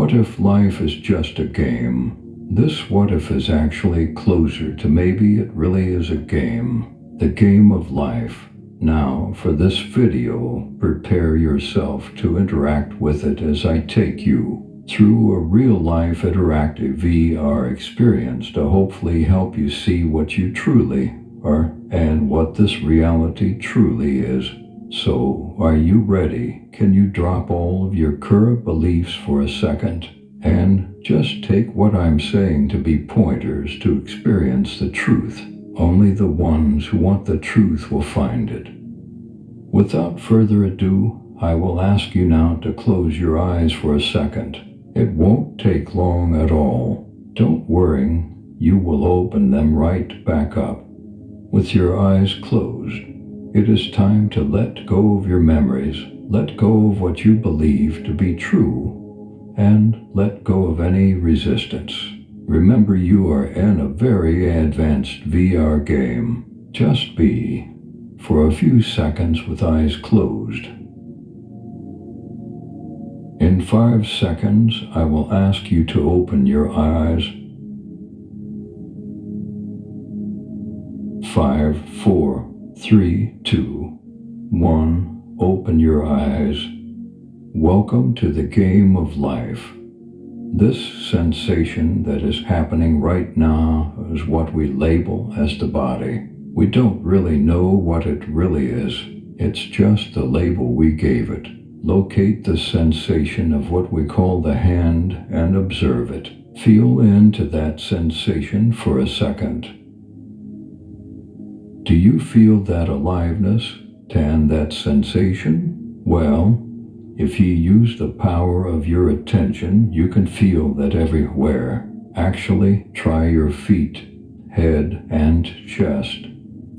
What if life is just a game? This what if is actually closer to maybe it really is a game. The game of life. Now, for this video, prepare yourself to interact with it as I take you through a real-life interactive VR experience to hopefully help you see what you truly are and what this reality truly is. So, are you ready? Can you drop all of your current beliefs for a second and just take what I'm saying to be pointers to experience the truth? Only the ones who want the truth will find it. Without further ado, I will ask you now to close your eyes for a second. It won't take long at all. Don't worry, you will open them right back up. With your eyes closed, it is time to let go of your memories, let go of what you believe to be true, and let go of any resistance. Remember, you are in a very advanced VR game. Just be for a few seconds with eyes closed. In 5 seconds, I will ask you to open your eyes. 5, 4, 3, 2, 1. Open your eyes. Welcome to the game of life. This sensation that is happening right now is what we label as the body. We don't really know what it really is. It's just the label we gave it. Locate the sensation of what we call the hand and observe it. Feel into that sensation for a second. Do you feel that aliveness and that sensation? Well, if you use the power of your attention, you can feel that everywhere. Actually, try your feet, head, and chest.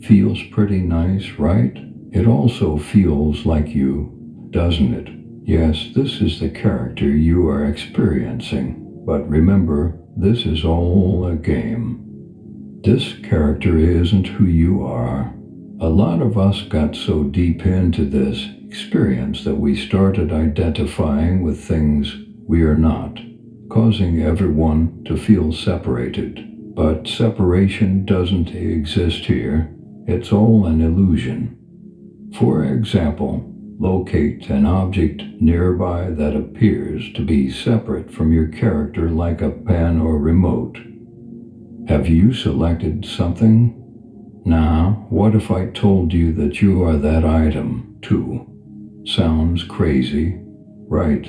Feels pretty nice, right? It also feels like you, doesn't it? Yes, this is the character you are experiencing. But remember, this is all a game. This character isn't who you are. A lot of us got so deep into this experience that we started identifying with things we are not, causing everyone to feel separated. But separation doesn't exist here. It's all an illusion. For example, locate an object nearby that appears to be separate from your character, like a pen or remote. Have you selected something? Now, what if I told you that you are that item, too? Sounds crazy, right?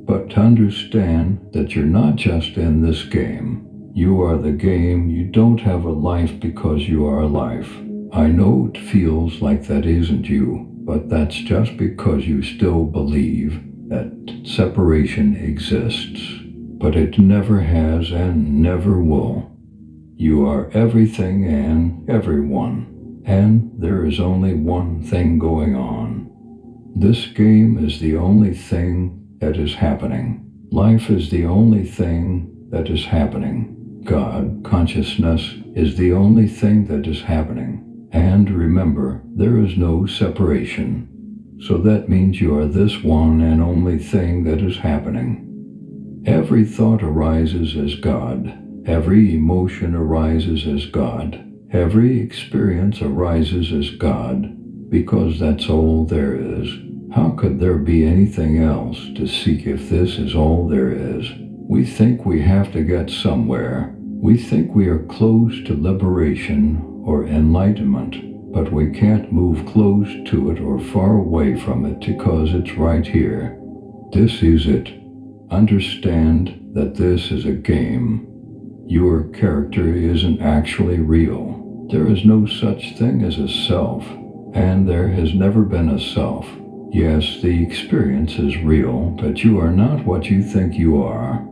But understand that you're not just in this game. You are the game. You don't have a life because you are alive. I know it feels like that isn't you, but that's just because you still believe that separation exists. But it never has and never will. You are everything and everyone, and there is only one thing going on. This game is the only thing that is happening. Life is the only thing that is happening. God, consciousness, is the only thing that is happening. And remember, there is no separation. So that means you are this one and only thing that is happening. Every thought arises as God. Every emotion arises as God. Every experience arises as God, because that's all there is. How could there be anything else to seek if this is all there is? We think we have to get somewhere. We think we are close to liberation or enlightenment, but we can't move close to it or far away from it because it's right here. This is it. Understand that this is a game. Your character isn't actually real. There is no such thing as a self, and there has never been a self. Yes, the experience is real, but you are not what you think you are.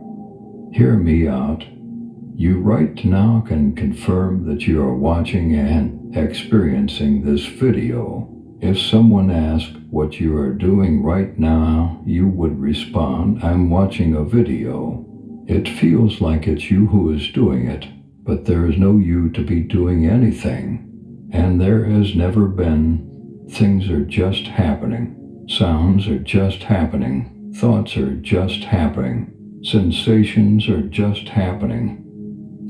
Hear me out. You right now can confirm that you are watching and experiencing this video. If someone asked what you are doing right now, you would respond, I'm watching a video. It feels like it's you who is doing it, but there is no you to be doing anything. And there has never been. Things are just happening. Sounds are just happening. Thoughts are just happening. Sensations are just happening.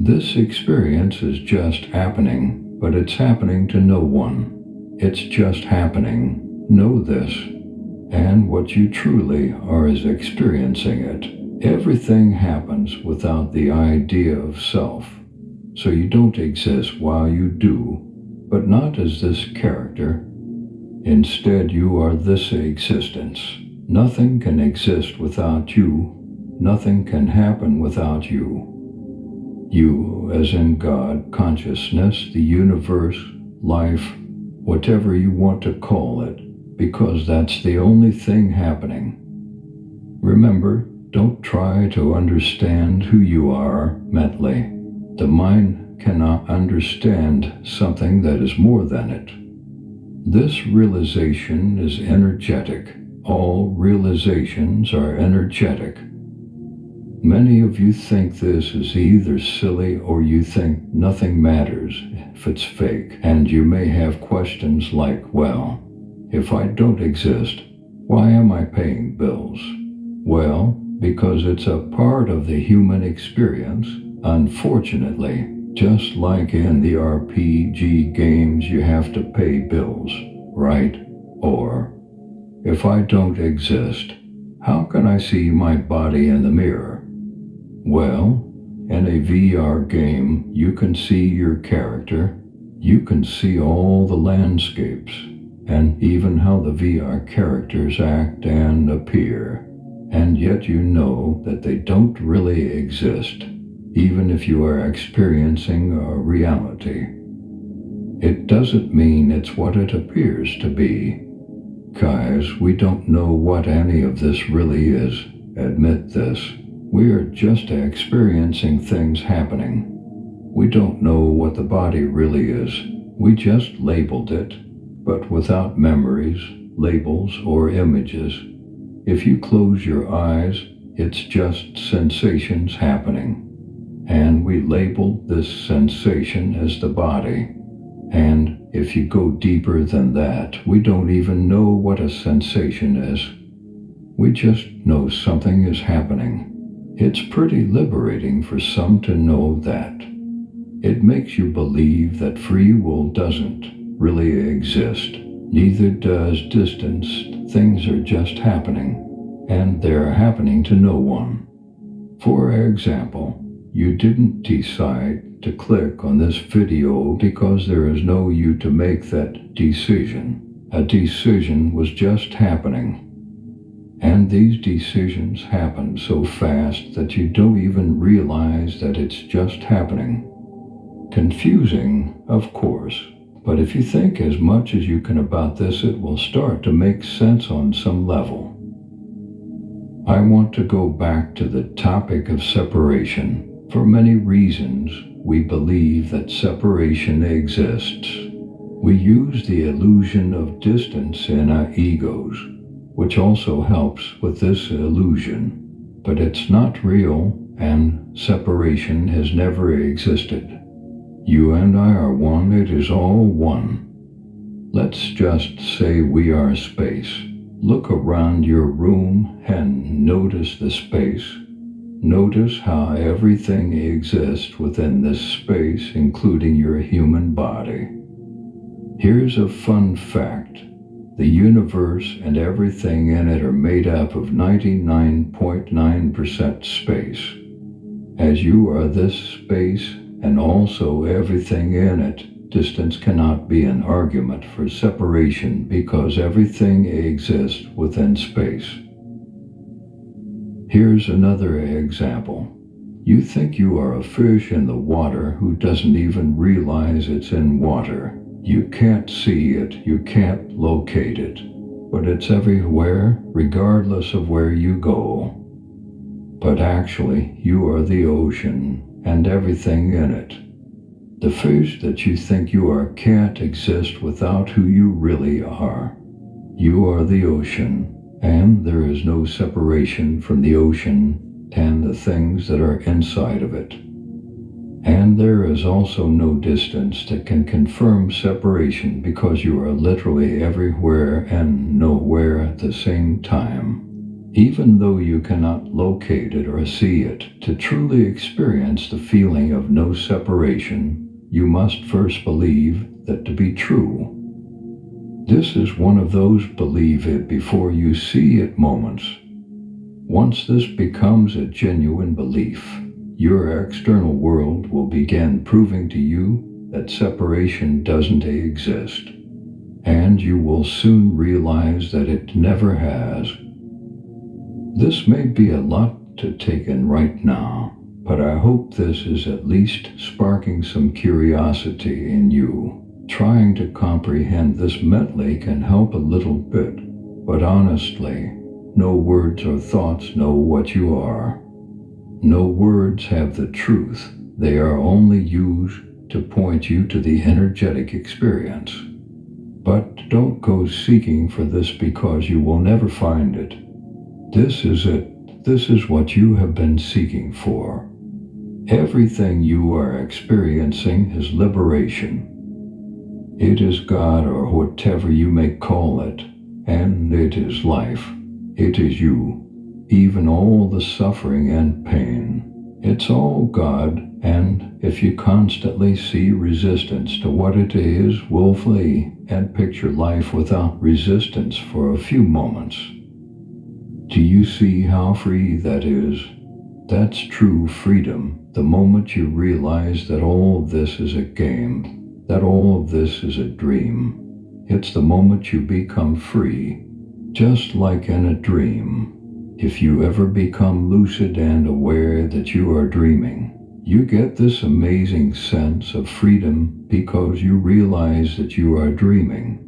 This experience is just happening, but it's happening to no one. It's just happening. Know this. And what you truly are is experiencing it. Everything happens without the idea of self. So you don't exist while you do, but not as this character. Instead, you are this existence. Nothing can exist without you. Nothing can happen without you. You, as in God, consciousness, the universe, life, whatever you want to call it, because that's the only thing happening. Remember, don't try to understand who you are mentally. The mind cannot understand something that is more than it. This realization is energetic. All realizations are energetic. Many of you think this is either silly or you think nothing matters if it's fake, and you may have questions like, well, if I don't exist, why am I paying bills? Well, because it's a part of the human experience. Unfortunately, just like in the RPG games, you have to pay bills, right? Or, if I don't exist, how can I see my body in the mirror? Well, in a VR game, you can see your character. You can see all the landscapes, and even how the VR characters act and appear. And yet you know that they don't really exist, even if you are experiencing a reality. It doesn't mean it's what it appears to be. Guys, we don't know what any of this really is. Admit this. We are just experiencing things happening. We don't know what the body really is. We just labeled it, but without memories, labels, or images. If you close your eyes, it's just sensations happening. And we labeled this sensation as the body. And if you go deeper than that, we don't even know what a sensation is. We just know something is happening. It's pretty liberating for some to know that. It makes you believe that free will doesn't really exist. Neither does distance. Things are just happening, and they're happening to no one. For example, you didn't decide to click on this video because there is no you to make that decision. A decision was just happening. And these decisions happen so fast that you don't even realize that it's just happening. Confusing, of course, but if you think as much as you can about this, it will start to make sense on some level. I want to go back to the topic of separation. For many reasons, we believe that separation exists. We use the illusion of distance in our egos, which also helps with this illusion. But it's not real, and separation has never existed. You and I are one, it is all one. Let's just say we are space. Look around your room and notice the space. Notice how everything exists within this space, including your human body. Here's a fun fact. The universe and everything in it are made up of 99.9% space. As you are this space and also everything in it, distance cannot be an argument for separation because everything exists within space. Here's another example. You think you are a fish in the water who doesn't even realize it's in water. You can't see it, you can't locate it, but it's everywhere, regardless of where you go. But actually, you are the ocean and everything in it. The fish that you think you are can't exist without who you really are. You are the ocean, and there is no separation from the ocean and the things that are inside of it. And there is also no distance that can confirm separation because you are literally everywhere and nowhere at the same time. Even though you cannot locate it or see it, to truly experience the feeling of no separation, you must first believe that to be true. This is one of those believe it before you see it moments. Once this becomes a genuine belief, your external world will begin proving to you that separation doesn't exist, and you will soon realize that it never has. This may be a lot to take in right now, but I hope this is at least sparking some curiosity in you. Trying to comprehend this mentally can help a little bit, but honestly, no words or thoughts know what you are. No words have the truth. They are only used to point you to the energetic experience. But don't go seeking for this because you will never find it. This is it. This is what you have been seeking for. Everything you are experiencing is liberation. It is God or whatever you may call it, and it is life. It is you. Even all the suffering and pain. It's all God, and if you constantly see resistance to what it is willfully and picture life without resistance for a few moments, do you see how free that is? That's true freedom, the moment you realize that all of this is a game, that all of this is a dream. It's the moment you become free, just like in a dream. If you ever become lucid and aware that you are dreaming, you get this amazing sense of freedom because you realize that you are dreaming.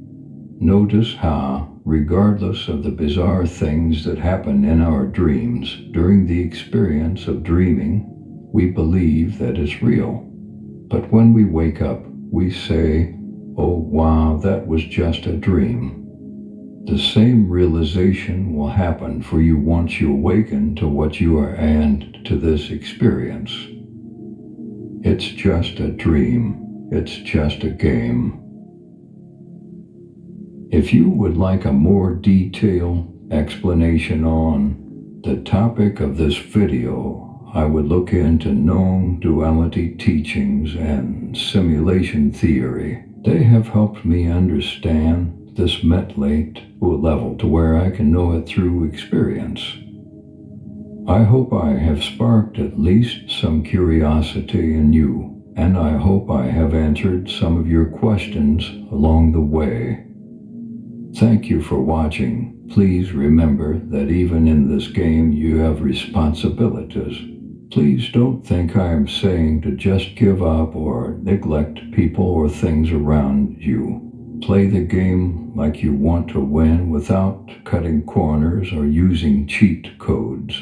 Notice how, regardless of the bizarre things that happen in our dreams during the experience of dreaming, we believe that it's real. But when we wake up, we say, "Oh wow, that was just a dream." The same realization will happen for you once you awaken to what you are and to this experience. It's just a dream. It's just a game. If you would like a more detailed explanation on the topic of this video, I would look into known duality teachings and simulation theory. They have helped me understand this mentally to a level to where I can know it through experience. I hope I have sparked at least some curiosity in you, and I hope I have answered some of your questions along the way. Thank you for watching. Please remember that even in this game you have responsibilities. Please don't think I am saying to just give up or neglect people or things around you. Play the game like you want to win without cutting corners or using cheat codes.